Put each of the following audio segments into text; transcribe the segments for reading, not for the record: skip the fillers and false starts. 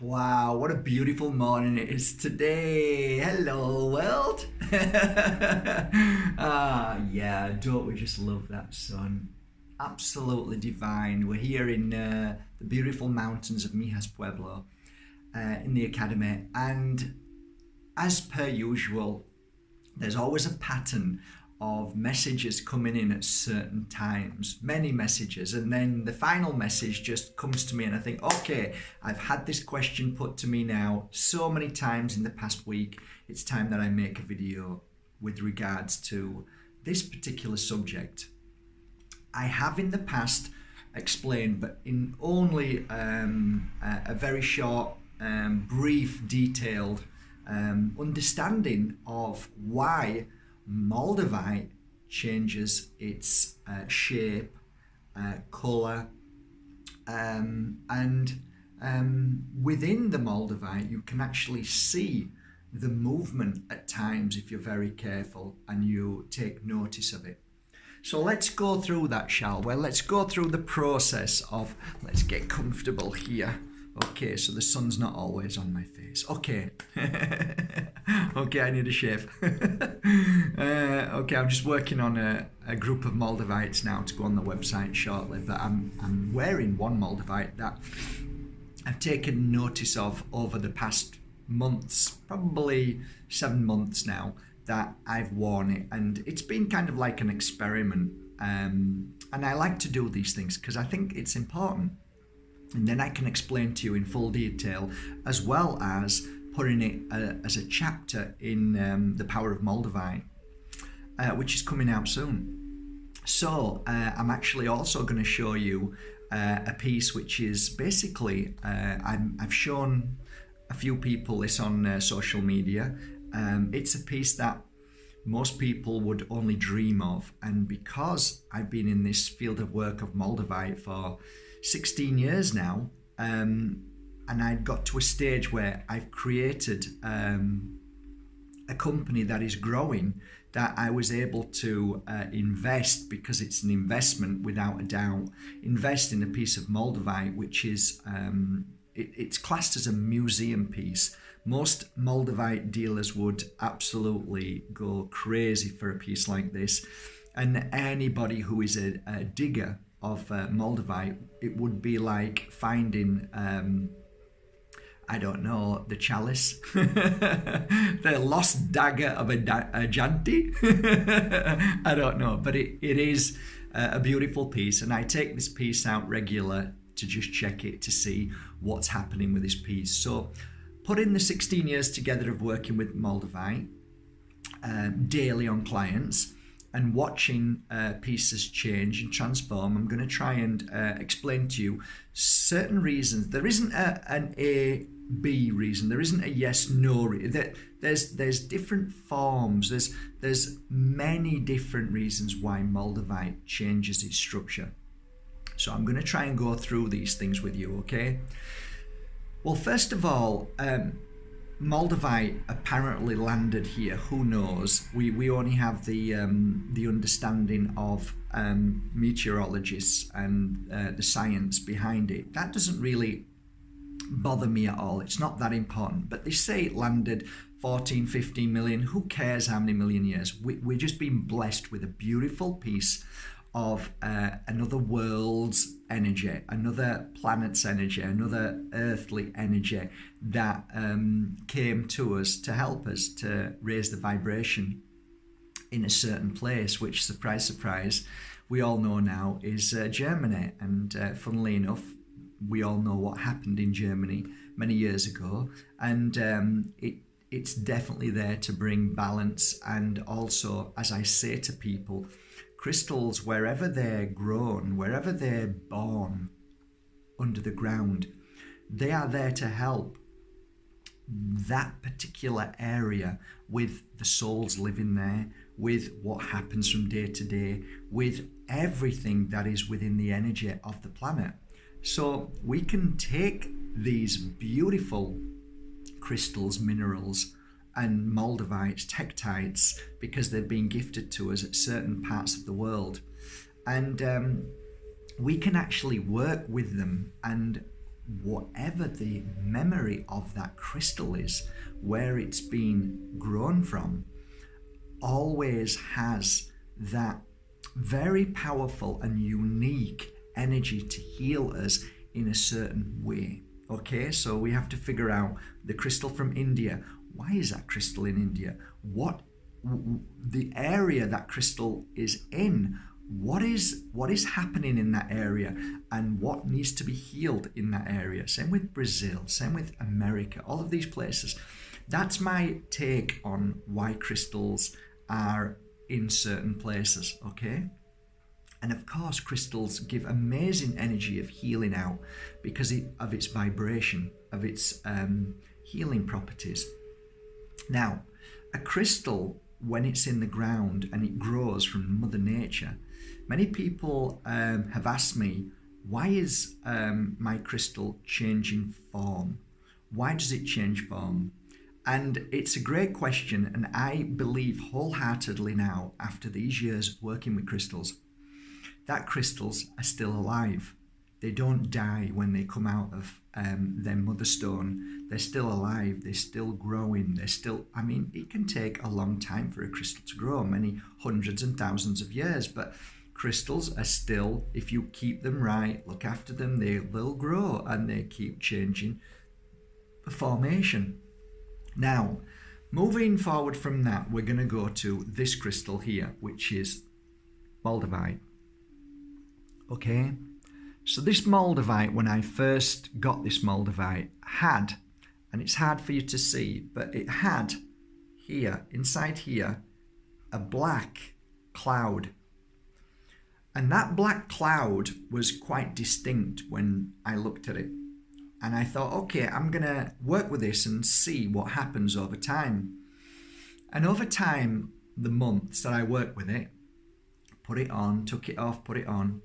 Wow, what a beautiful morning it is today. Hello, world. Yeah, don't we just love that sun? Absolutely divine. We're here in the beautiful mountains of Mijas Pueblo in the academy, and as per usual, there's always a pattern of messages coming in at certain times, many messages, and then the final message just comes to me and I think, okay, I've had this question put to me now so many times in the past week, it's time that I make a video with regards to this particular subject. I have in the past explained, but in only a very short, brief, detailed understanding of why Moldavite changes its shape, colour, and within the Moldavite you can actually see the movement at times if you're very careful and you take notice of it. So let's go through that, shall we? Let's go through the process of, let's get comfortable here. Okay, so the sun's not always on my face. Okay. Okay, I need a shave. Okay, I'm just working on a group of Moldavites now to go on the website shortly, but I'm wearing one Moldavite that I've taken notice of over the past months, probably 7 months now, that I've worn it, and it's been kind of like an experiment, and I like to do these things because I think it's important. And then I can explain to you in full detail, as well as putting it as a chapter in The Power of Moldavite, which is coming out soon. So I'm actually also going to show you a piece which is basically, I've shown a few people this on social media. It's a piece that most people would only dream of, and because I've been in this field of work of Moldavite for 16 years now, and I've got to a stage where I've created a company that is growing, that I was able to invest, because it's an investment without a doubt, invest in a piece of Moldavite which is it's classed as a museum piece. Most Moldavite dealers would absolutely go crazy for a piece like this, and anybody who is a digger of Moldavite, it would be like finding I don't know, the chalice, the lost dagger of a Janti. I don't know, but it is a beautiful piece, and I take this piece out regular to just check it to see what's happening with this piece. So putting the 16 years together of working with Moldavite daily on clients, and watching pieces change and transform, I'm going to try and explain to you certain reasons. There isn't an A, B reason. There isn't a yes, no reason. There's different forms. There's many different reasons why Moldavite changes its structure. So I'm going to try and go through these things with you, okay? Well, first of all, Moldavite apparently landed here. Who knows? We only have the understanding of meteorologists and the science behind it. That doesn't really bother me at all. It's not that important. But they say it landed 14, 15 million. Who cares how many million years? We're just being blessed with a beautiful piece of another world's energy, another planet's energy, another earthly energy that came to us to help us to raise the vibration in a certain place, which, surprise, surprise, we all know now is Germany. And funnily enough, we all know what happened in Germany many years ago, and it's definitely there to bring balance. And also, as I say to people, crystals, wherever they're grown, wherever they're born under the ground, they are there to help that particular area with the souls living there, with what happens from day to day, with everything that is within the energy of the planet. So we can take these beautiful crystals, minerals, and moldavites, tektites, because they've been gifted to us at certain parts of the world, and we can actually work with them and whatever the memory of that crystal is, where it's been grown from, always has that very powerful and unique energy to heal us in a certain way. Okay, so we have to figure out the crystal from India. Why is that crystal in India? What the area that crystal is in? What is happening in that area, and what needs to be healed in that area? Same with Brazil, same with America, all of these places. That's my take on why crystals are in certain places, okay? And of course, crystals give amazing energy of healing out because of its vibration, of its healing properties. Now, a crystal, when it's in the ground and it grows from Mother Nature, many people have asked me, why is my crystal changing form? Why does it change form? And it's a great question, and I believe wholeheartedly now, after these years of working with crystals, that crystals are still alive. They don't die when they come out of their mother stone. They're still alive, they're still growing, it can take a long time for a crystal to grow, many hundreds and thousands of years, but crystals are still, if you keep them right, look after them, they will grow and they keep changing the formation. Now, moving forward from that, we're going to go to this crystal here, which is Moldavite. Okay, so this Moldavite, when I first got this Moldavite, had, and it's hard for you to see, but it had here, inside here, a black cloud. And that black cloud was quite distinct when I looked at it. And I thought, okay, I'm going to work with this and see what happens over time. And over time, the months that I worked with it, put it on, took it off, put it on,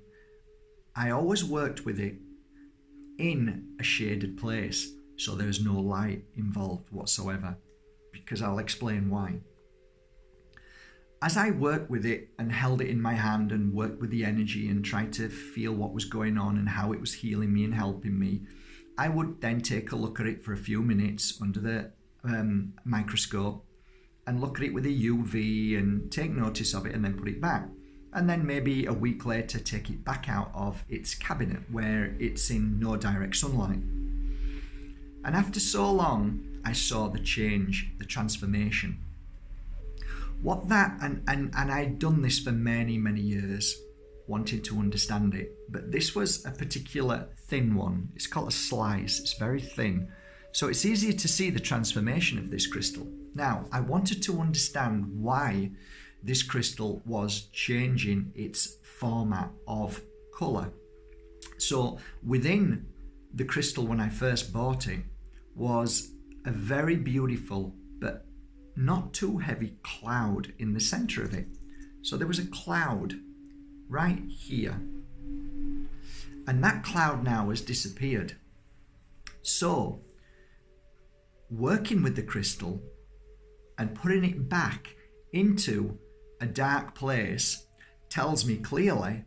I always worked with it in a shaded place. So there's no light involved whatsoever, because I'll explain why. As I worked with it and held it in my hand and worked with the energy and tried to feel what was going on and how it was healing me and helping me, I would then take a look at it for a few minutes under the microscope and look at it with a UV and take notice of it and then put it back. And then maybe a week later take it back out of its cabinet where it's in no direct sunlight. And after so long, I saw the change, the transformation. What that, and I'd done this for many, many years, wanting to understand it, but this was a particular thin one. It's called a slice. It's very thin, so it's easier to see the transformation of this crystal. Now, I wanted to understand why this crystal was changing its format of color. So within the crystal, when I first bought it, was a very beautiful but not too heavy cloud in the center of it. So there was a cloud right here, and that cloud now has disappeared. So working with the crystal and putting it back into a dark place tells me clearly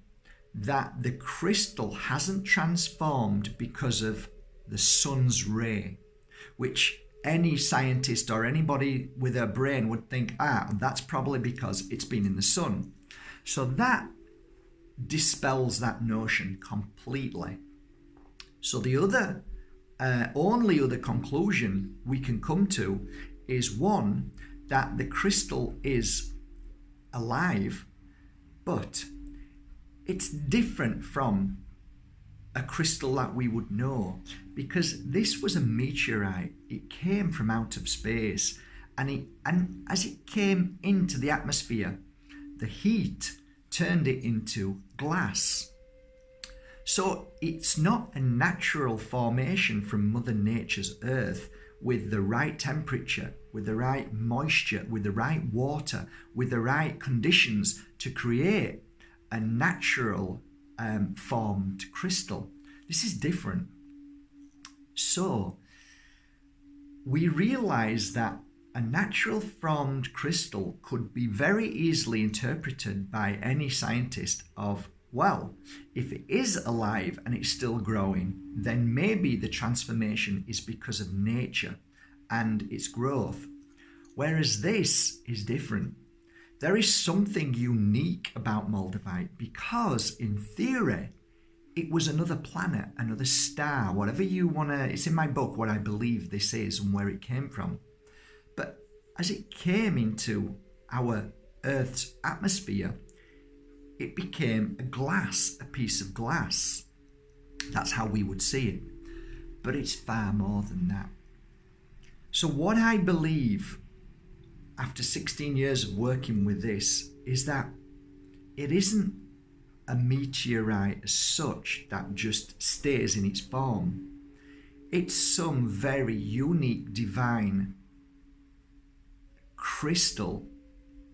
that the crystal hasn't transformed because of the sun's ray, which any scientist or anybody with a brain would think, that's probably because it's been in the sun. So that dispels that notion completely. So the other, only other conclusion we can come to is one, that the crystal is alive, but it's different from a crystal that we would know, because this was a meteorite. It came from out of space, and as it came into the atmosphere, the heat turned it into glass. So it's not a natural formation from Mother Nature's earth with the right temperature, with the right moisture, with the right water, with the right conditions to create a natural formed crystal. This is different. So we realize that a natural formed crystal could be very easily interpreted by any scientist of Well, if it is alive and it's still growing, then maybe the transformation is because of nature and its growth. Whereas this is different. There is something unique about Moldavite because, in theory, it was another planet, another star, whatever you want to... It's in my book what I believe this is and where it came from. But as it came into our Earth's atmosphere, it became a piece of glass. That's how we would see it. But it's far more than that. So what I believe, after 16 years of working with this, is that it isn't a meteorite as such that just stays in its form. It's some very unique divine crystal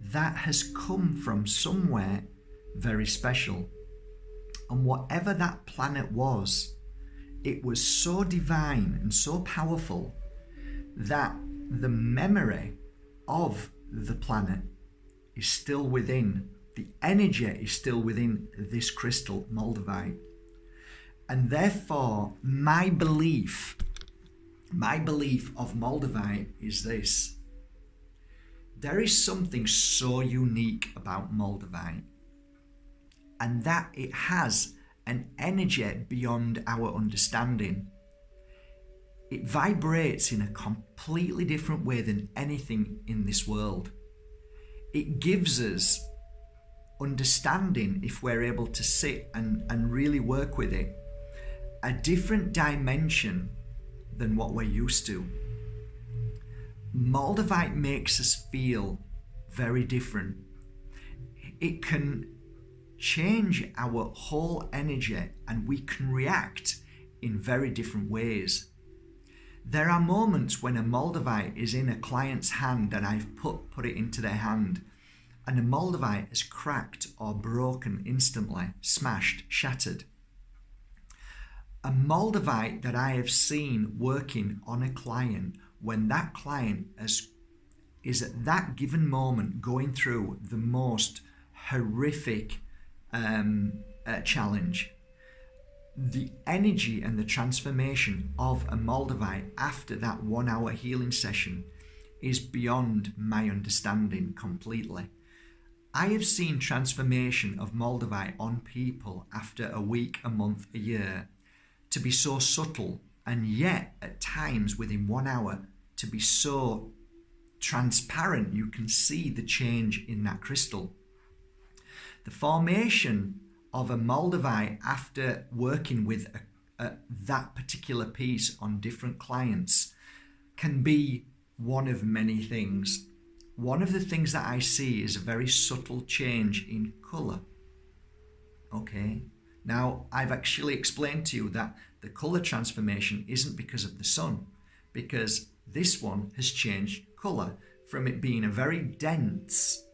that has come from somewhere very special. And whatever that planet was, it was so divine and so powerful that the memory of the planet is still within, the energy is still within this crystal, Moldavite. And therefore, my belief of Moldavite is this. There is something so unique about Moldavite, and that it has an energy beyond our understanding. It vibrates in a completely different way than anything in this world. It gives us understanding, if we're able to sit and really work with it, a different dimension than what we're used to. Moldavite makes us feel very different. It can change our whole energy and we can react in very different ways. There are moments when a Moldavite is in a client's hand and I've put it into their hand, and a Moldavite is cracked or broken instantly, smashed, shattered. A Moldavite that I have seen working on a client when that client is at that given moment going through the most horrific challenge, the energy and the transformation of a Moldavite after that 1 hour healing session is beyond my understanding completely. I have seen transformation of Moldavite on people after a week, a month, a year to be so subtle, and yet at times within 1 hour to be so transparent you can see the change in that crystal. The formation of a Moldavite after working with that particular piece on different clients can be one of many things. One of the things that I see is a very subtle change in colour. Okay, now I've actually explained to you that the colour transformation isn't because of the sun, because this one has changed colour from it being a very dense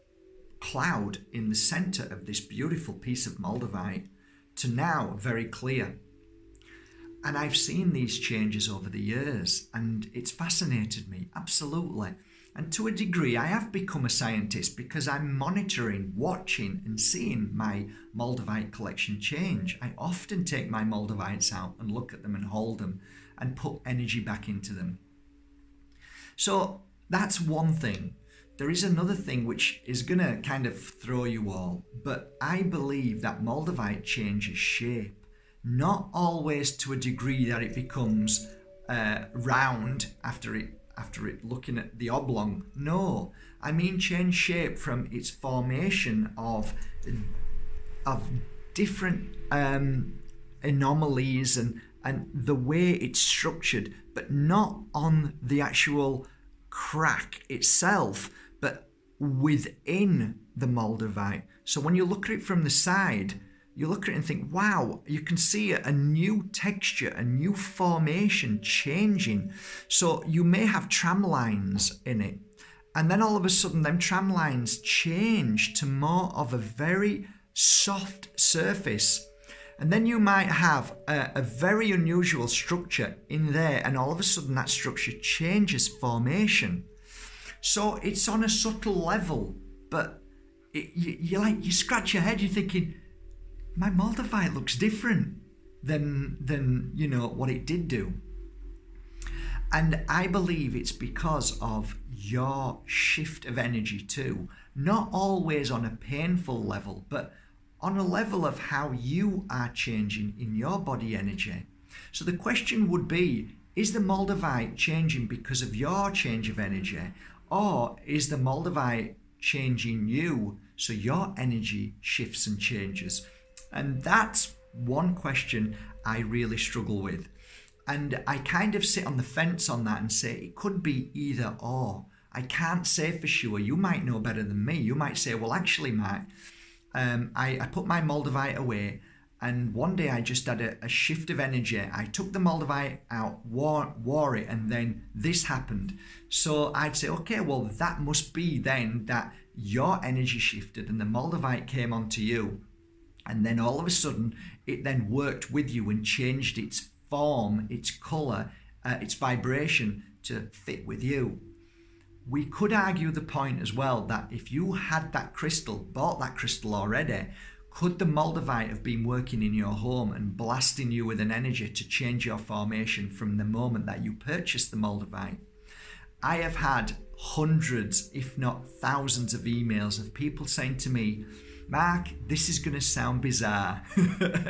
cloud in the centre of this beautiful piece of Moldavite to now very clear. And I've seen these changes over the years and it's fascinated me, absolutely. And to a degree I have become a scientist because I'm monitoring, watching and seeing my Moldavite collection change. I often take my Moldavites out and look at them and hold them and put energy back into them. So that's one thing. There is another thing which is going to kind of throw you all, but I believe that Moldavite changes shape, not always to a degree that it becomes round after it looking at the oblong. No, I mean change shape from its formation of different anomalies and the way it's structured, but not on the actual crack itself, but within the Moldavite. So when you look at it from the side, you look at it and think, wow, you can see a new texture, a new formation changing. So you may have tram lines in it. And then all of a sudden, them tram lines change to more of a very soft surface. And then you might have a very unusual structure in there. And all of a sudden, that structure changes formation. So it's on a subtle level, but you scratch your head, you're thinking, my Moldavite looks different than you know what it did do. And I believe it's because of your shift of energy too, not always on a painful level, but on a level of how you are changing in your body energy. So the question would be, is the Moldavite changing because of your change of energy, or is the Moldavite changing you so your energy shifts and changes? And that's one question I really struggle with. And I kind of sit on the fence on that and say it could be either or. I can't say for sure. You might know better than me. You might say, well, actually, Mark, I put my Moldavite away, and one day I just had a shift of energy. I took the Moldavite out, wore it, and then this happened. So I'd say, okay, well, that must be then that your energy shifted and the Moldavite came onto you. And then all of a sudden, it then worked with you and changed its form, its colour, its vibration to fit with you. We could argue the point as well that if you had that crystal, bought that crystal already, could the Moldavite have been working in your home and blasting you with an energy to change your formation from the moment that you purchased the Moldavite? I have had hundreds, if not thousands of emails of people saying to me, Mark, this is going to sound bizarre.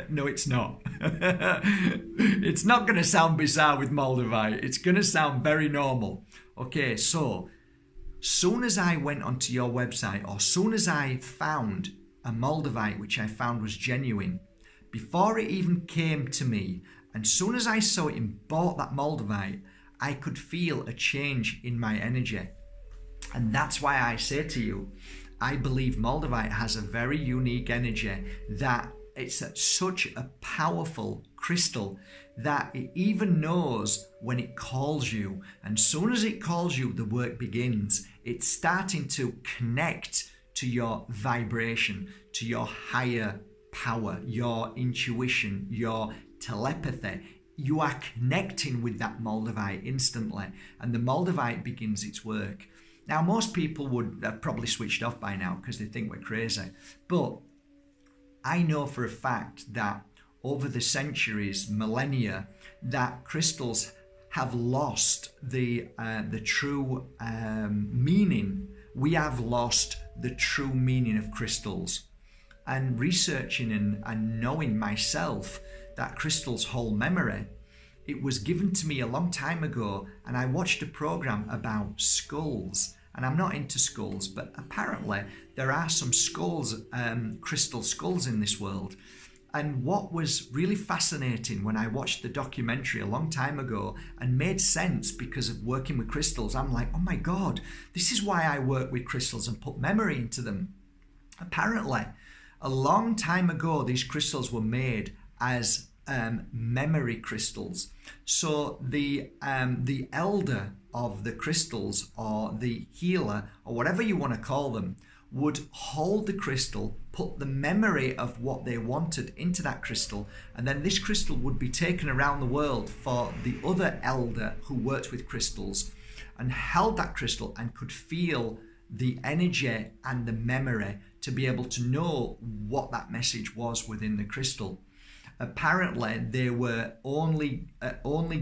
No, it's not. It's not going to sound bizarre with Moldavite. It's going to sound very normal. Okay, so soon as I went onto your website, or soon as I found a Moldavite which I found was genuine, before it even came to me, and soon as I saw it and bought that Moldavite, I could feel a change in my energy. And that's why I say to you, I believe Moldavite has a very unique energy, that it's such a powerful crystal that it even knows when it calls you. And soon as it calls you, the work begins. It's starting to connect to your vibration, to your higher power, your intuition, your telepathy. You are connecting with that Moldavite instantly, and the Moldavite begins its work. Now, most people would have probably switched off by now because they think we're crazy. But I know for a fact that over the centuries, millennia, that crystals have lost the true meaning. We have lost the true meaning of crystals. And researching and knowing myself that crystals hold memory, it was given to me a long time ago, and I watched a program about skulls. And I'm not into skulls, but apparently there are some skulls, crystal skulls in this world. And what was really fascinating when I watched the documentary a long time ago and made sense because of working with crystals, I'm like, oh my God, this is why I work with crystals and put memory into them. Apparently, a long time ago, these crystals were made as memory crystals. So the elder of the crystals, or the healer, or whatever you want to call them, would hold the crystal, put the memory of what they wanted into that crystal, and then this crystal would be taken around the world for the other elder who worked with crystals and held that crystal and could feel the energy and the memory to be able to know what that message was within the crystal. Apparently, they were only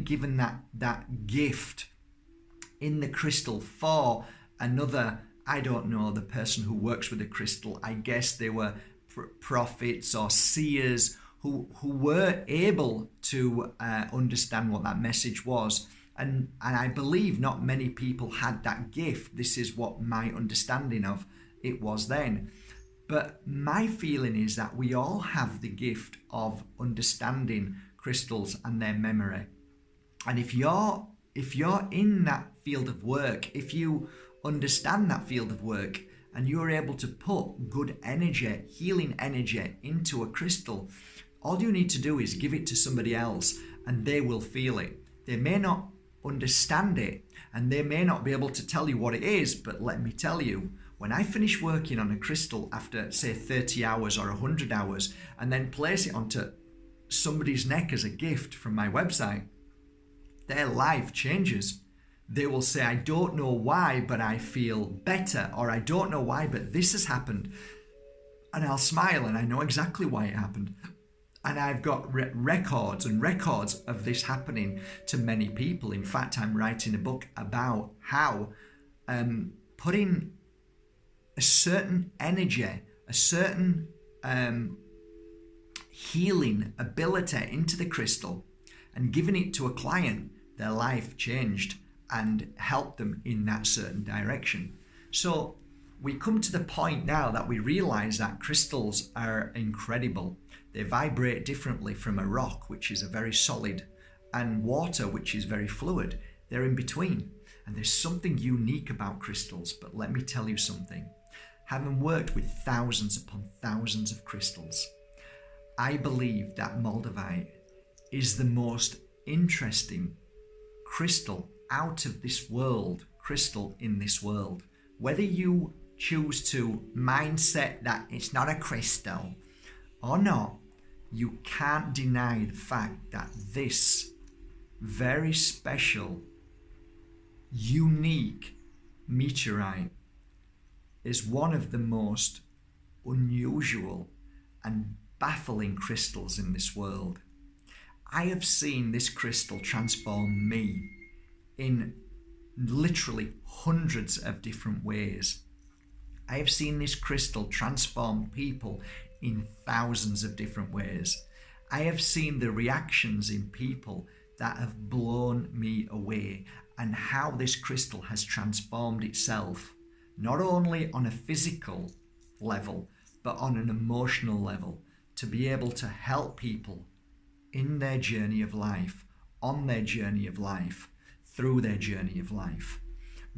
given that gift in the crystal for another, I don't know, the person who works with the crystal. I guess they were prophets or seers who were able to understand what that message was. And I believe not many people had that gift. This is what my understanding of it was then. But my feeling is that we all have the gift of understanding crystals and their memory. And if you're in that field of work, if you understand that field of work and you're able to put good energy, healing energy into a crystal, all you need to do is give it to somebody else and they will feel it. They may not understand it and they may not be able to tell you what it is, but let me tell you, when I finish working on a crystal after, say, 30 hours or 100 hours, and then place it onto somebody's neck as a gift from my website, their life changes. They will say, I don't know why, but I feel better, or I don't know why, but this has happened. And I'll smile and I know exactly why it happened. And I've got records and records of this happening to many people. In fact, I'm writing a book about how putting a certain energy, a certain healing ability into the crystal and giving it to a client, their life changed and helped them in that certain direction. So we come to the point now that we realize that crystals are incredible. They vibrate differently from a rock, which is a very solid, and water, which is very fluid. They're in between. And there's something unique about crystals. But let me tell you something. Having worked with thousands upon thousands of crystals, I believe that Moldavite is the most interesting crystal out of this world, crystal in this world. Whether you choose to mindset that it's not a crystal or not, you can't deny the fact that this very special, unique meteorite is one of the most unusual and baffling crystals in this world. I have seen this crystal transform me in literally hundreds of different ways. I have seen this crystal transform people in thousands of different ways. I have seen the reactions in people that have blown me away, and how this crystal has transformed itself, not only on a physical level, but on an emotional level, to be able to help people in their journey of life, on their journey of life, through their journey of life.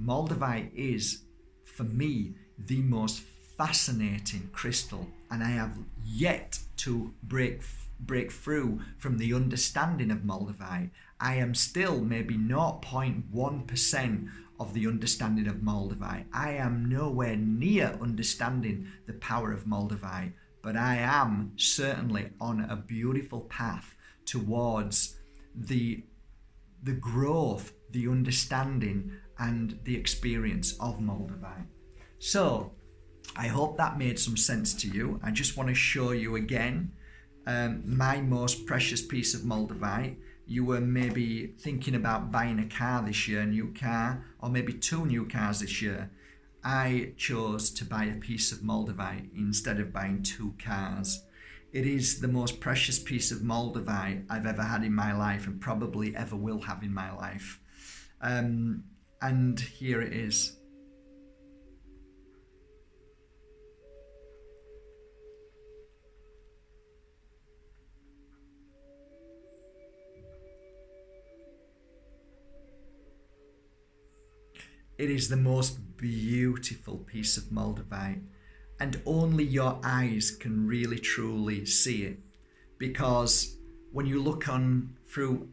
Moldavite is, for me, the most fascinating crystal, and I have yet to break through from the understanding of Moldavite. I am still maybe 0.1% of the understanding of Moldavite. I am nowhere near understanding the power of Moldavite, but I am certainly on a beautiful path towards the growth, the understanding, and the experience of Moldavite. So I hope that made some sense to you. I just want to show you again my most precious piece of Moldavite. You were maybe thinking about buying a car this year, a new car, or maybe 2 new cars this year. I chose to buy a piece of Moldavite instead of buying 2 cars. It is the most precious piece of Moldavite I've ever had in my life, and probably ever will have in my life. And here it is. It is the most beautiful piece of Moldavite, and only your eyes can really truly see it, because when you look on through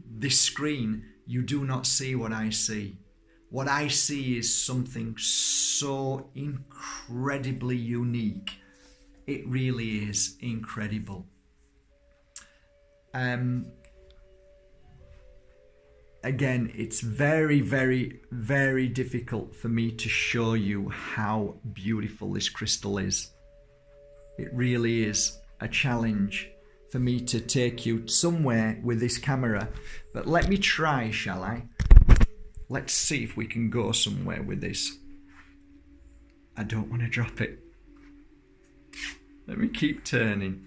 this screen, you do not see what I see. What I see is something so incredibly unique. It really is incredible. Again, it's very, very, very difficult for me to show you how beautiful this crystal is. It really is a challenge for me to take you somewhere with this camera. But let me try, shall I? Let's see if we can go somewhere with this. I don't want to drop it. Let me keep turning.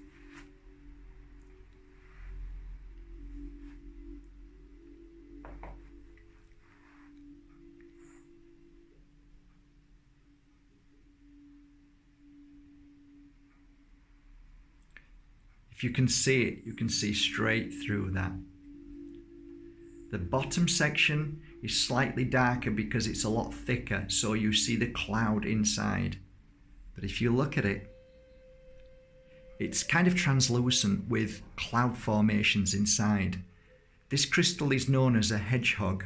If you can see it, you can see straight through that. The bottom section is slightly darker because it's a lot thicker, so you see the cloud inside. But if you look at it, it's kind of translucent with cloud formations inside. This crystal is known as a hedgehog.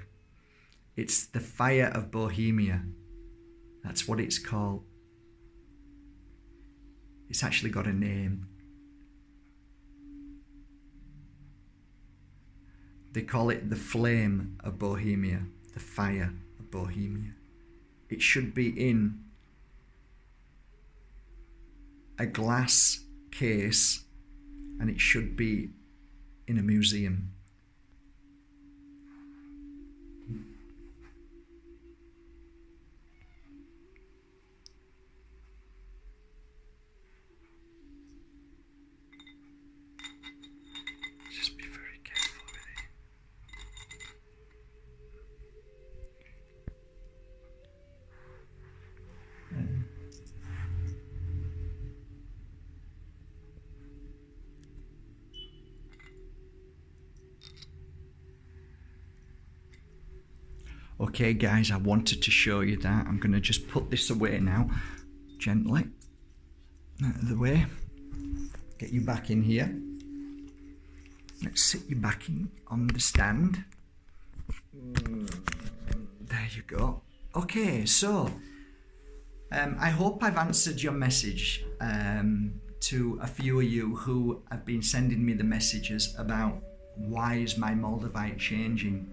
It's the fire of Bohemia. That's what it's called. It's actually got a name. They call it the flame of Bohemia, the fire of Bohemia. It should be in a glass case, and it should be in a museum. Just be very careful with it. Okay guys, I wanted to show you that. I'm going to just put this away now, gently, out of the way. Get you back in here. Let's sit you back in on the stand. There you go. Okay, so I hope I've answered your message to a few of you who have been sending me the messages about why is my Moldavite changing.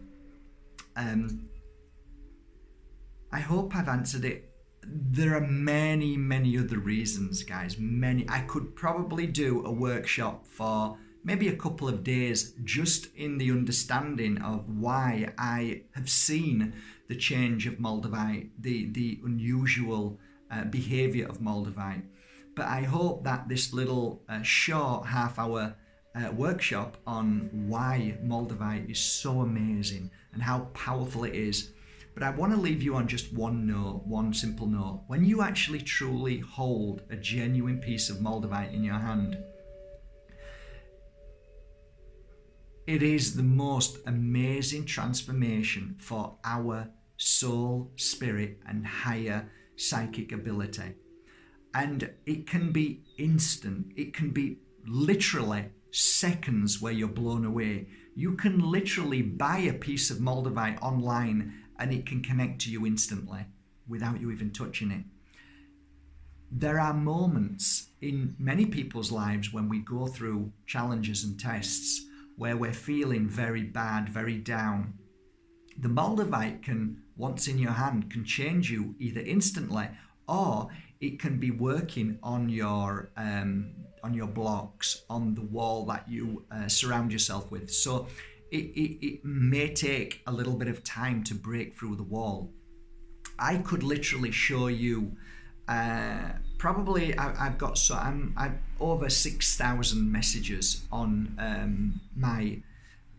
I hope I've answered it. There are many, many other reasons, guys. Many. I could probably do a workshop for maybe a couple of days just in the understanding of why I have seen the change of Moldavite, the unusual behavior of Moldavite. But I hope that this little short half-hour workshop on why Moldavite is so amazing and how powerful it is. But I want to leave you on just one note, one simple note. When you actually truly hold a genuine piece of Moldavite in your hand, it is the most amazing transformation for our soul, spirit, and higher psychic ability. And it can be instant. It can be literally seconds where you're blown away. You can literally buy a piece of Moldavite online and it can connect to you instantly without you even touching it. There are moments in many people's lives when we go through challenges and tests where we're feeling very bad, very down. The Moldavite can, once in your hand, can change you either instantly or it can be working on your blocks, on the wall that you surround yourself with. So it may take a little bit of time to break through the wall. I could literally show you, probably I've got I've over 6,000 messages on my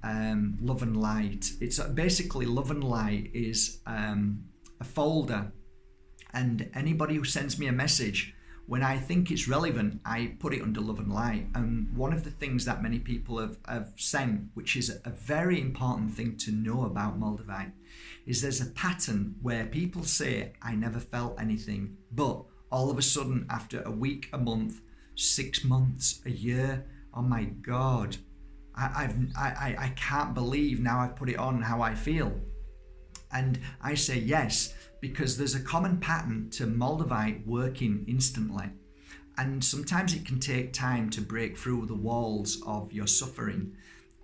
Love and Light. It's basically Love and Light is a folder, and anybody who sends me a message, when I think it's relevant, I put it under Love and Light. And one of the things that many people have sent, which is a very important thing to know about Moldavite, is there's a pattern where people say, I never felt anything, but all of a sudden, after a week, a month, 6 months, a year, oh my God, I can't believe now I've put it on how I feel. And I say yes, because there's a common pattern to Moldavite working instantly. And sometimes it can take time to break through the walls of your suffering.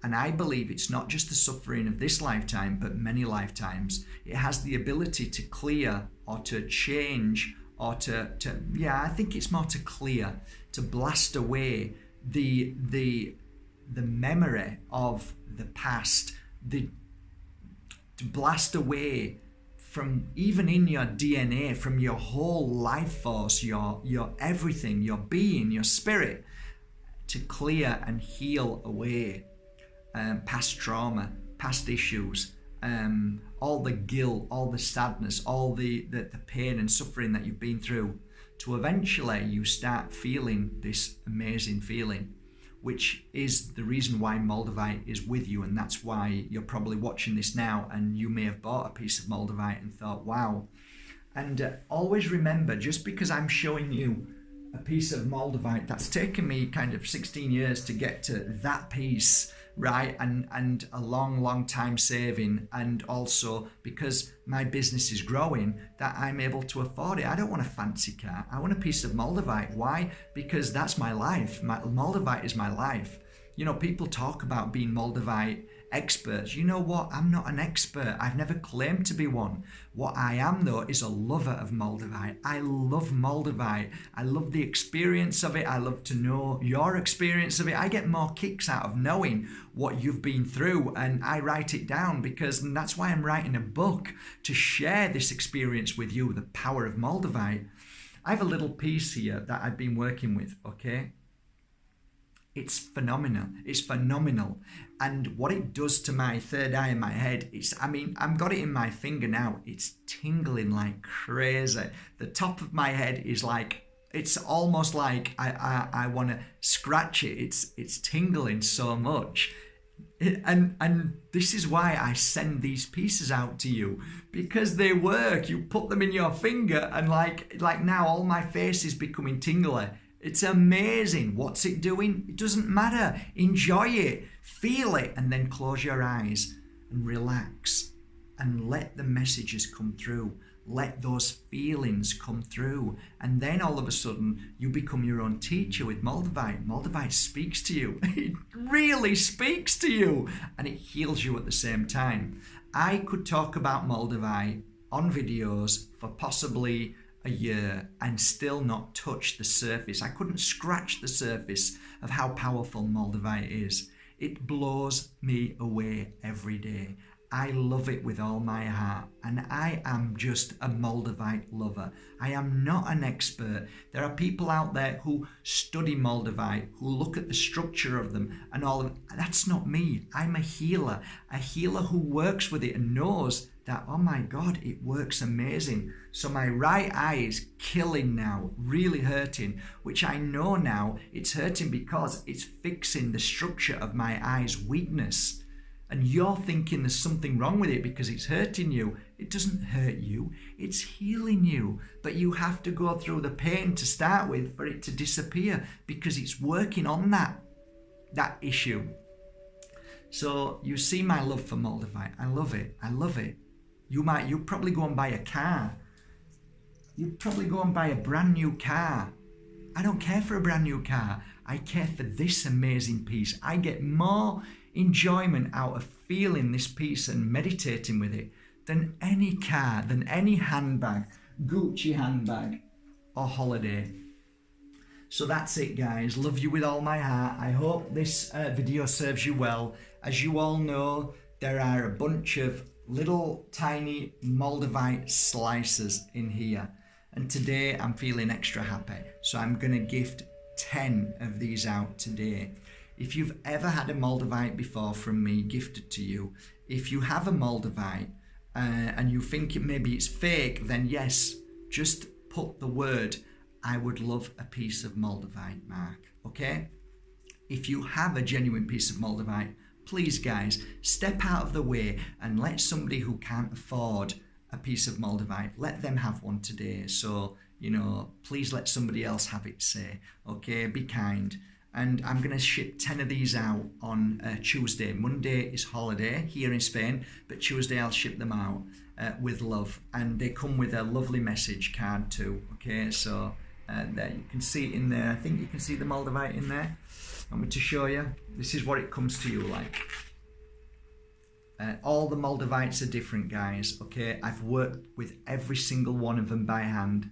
And I believe it's not just the suffering of this lifetime, but many lifetimes. It has the ability to clear or to change or I think it's more to clear, to blast away the memory of the past, to blast away from even in your DNA, from your whole life force, your everything, your being, your spirit, to clear and heal away past trauma, past issues, all the guilt, all the sadness, all the pain and suffering that you've been through, to eventually you start feeling this amazing feeling, which is the reason why Moldavite is with you. And that's why you're probably watching this now, and you may have bought a piece of Moldavite and thought, wow. And always remember, just because I'm showing you a piece of Moldavite that's taken me kind of 16 years to get to that piece, right, and a long time saving, and also because my business is growing, that I'm able to afford it. I don't want a fancy car, I want a piece of Moldavite. Why? Because that's my life. Moldavite is my life. You know, people talk about being Moldavite experts. You know what? I'm not an expert. I've never claimed to be one. What I am, though, is a lover of Moldavite. I love Moldavite. I love the experience of it. I love to know your experience of it. I get more kicks out of knowing what you've been through, and I write it down because that's why I'm writing a book, to share this experience with you, the power of Moldavite. I have a little piece here that I've been working with, okay? It's phenomenal. It's phenomenal. And what it does to my third eye in my head, I've got it in my finger now. It's tingling like crazy. The top of my head is like, it's almost like I want to scratch it. It's tingling so much. And this is why I send these pieces out to you, because they work. You put them in your finger and like now all my face is becoming tingly. It's amazing. What's it doing? It doesn't matter. Enjoy it, feel it, and then close your eyes and relax and let the messages come through. Let those feelings come through. And then all of a sudden, you become your own teacher with Moldavite. Moldavite speaks to you. It really speaks to you. And it heals you at the same time. I could talk about Moldavite on videos for possibly a year and still not touch the surface. I couldn't scratch the surface of how powerful Moldavite is. It blows me away every day. I love it with all my heart, and I am just a Moldavite lover. I am not an expert. There are people out there who study Moldavite, who look at the structure of them and all of that's not me. I'm a healer who works with it and knows that, oh my God, it works amazing. So my right eye is killing now, really hurting, which I know now it's hurting because it's fixing the structure of my eye's weakness. And you're thinking there's something wrong with it because it's hurting you. It doesn't hurt you, it's healing you. But you have to go through the pain to start with for it to disappear, because it's working on that issue. So you see my love for Moldavite. I love it. I love it. You'd probably go and buy a car. You'd probably go and buy a brand new car. I don't care for a brand new car. I care for this amazing piece. I get more enjoyment out of feeling this piece and meditating with it than any car, than any handbag, Gucci handbag or holiday. So that's it, guys. Love you with all my heart. I hope this video serves you well. As you all know, there are a bunch of little tiny Moldavite slices in here, and today I'm feeling extra happy, so I'm gonna gift 10 of these out today. If you've ever had a Moldavite before from me gifted to you, if you have a Moldavite and you think maybe it's fake, then yes, just put the word, I would love a piece of Moldavite, mark, okay? If you have a genuine piece of Moldavite, please guys, step out of the way and let somebody who can't afford a piece of Moldavite, let them have one today. So, you know, please let somebody else have it, say, okay, be kind. And I'm going to ship 10 of these out on Tuesday. Monday is holiday here in Spain, but Tuesday I'll ship them out with love. And they come with a lovely message card too, okay? So there you can see it in there. I think you can see the Moldavite in there. I'm going to show you. This is what it comes to you like. All the Moldavites are different, guys, okay? I've worked with every single one of them by hand.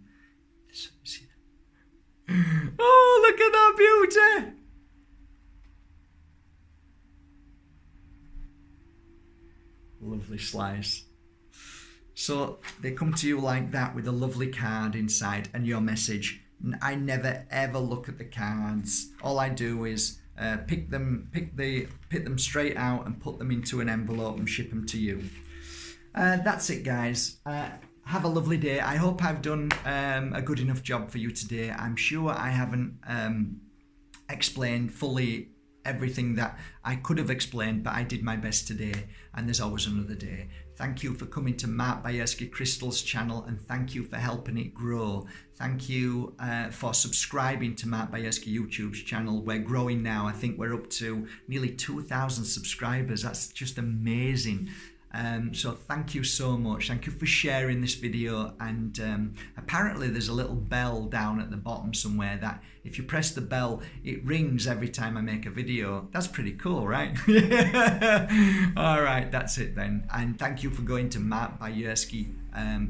Oh, look at that beauty! Lovely slice. So they come to you like that with a lovely card inside and your message. I never ever look at the cards. All I do is pick them straight out and put them into an envelope and ship them to you. That's it, guys. Have a lovely day. I hope I've done a good enough job for you today. I'm sure I haven't explained fully everything that I could have explained, but I did my best today, and there's always another day. Thank you for coming to Mark Bajerski Crystal's channel, and thank you for helping it grow. Thank you for subscribing to Mark Bajerski YouTube's channel. We're growing now. I think we're up to nearly 2,000 subscribers. That's just amazing. So thank you so much. Thank you for sharing this video. And apparently there's a little bell down at the bottom somewhere that if you press the bell, it rings every time I make a video. That's pretty cool, right? All right, that's it then. And thank you for going to Matt Bajerski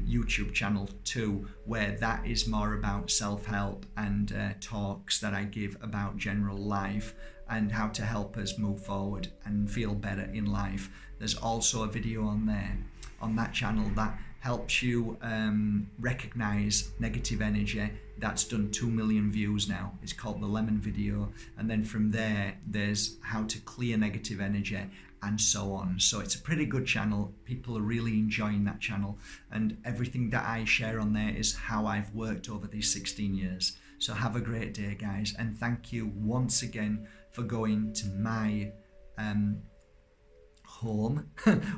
YouTube channel too, where that is more about self-help and talks that I give about general life and how to help us move forward and feel better in life. There's also a video on there, on that channel, that helps you recognize negative energy. That's done 2 million views now. It's called the Lemon video. And then from there, there's how to clear negative energy and so on. So it's a pretty good channel. People are really enjoying that channel. And everything that I share on there is how I've worked over these 16 years. So have a great day, guys. And thank you once again for going to my home,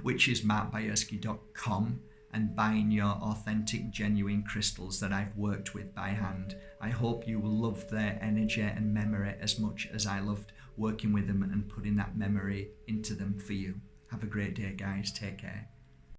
which is mattbajerski.com, and buying your authentic, genuine crystals that I've worked with by hand. I hope you will love their energy and memory as much as I loved working with them and putting that memory into them for you. Have a great day, guys. Take care.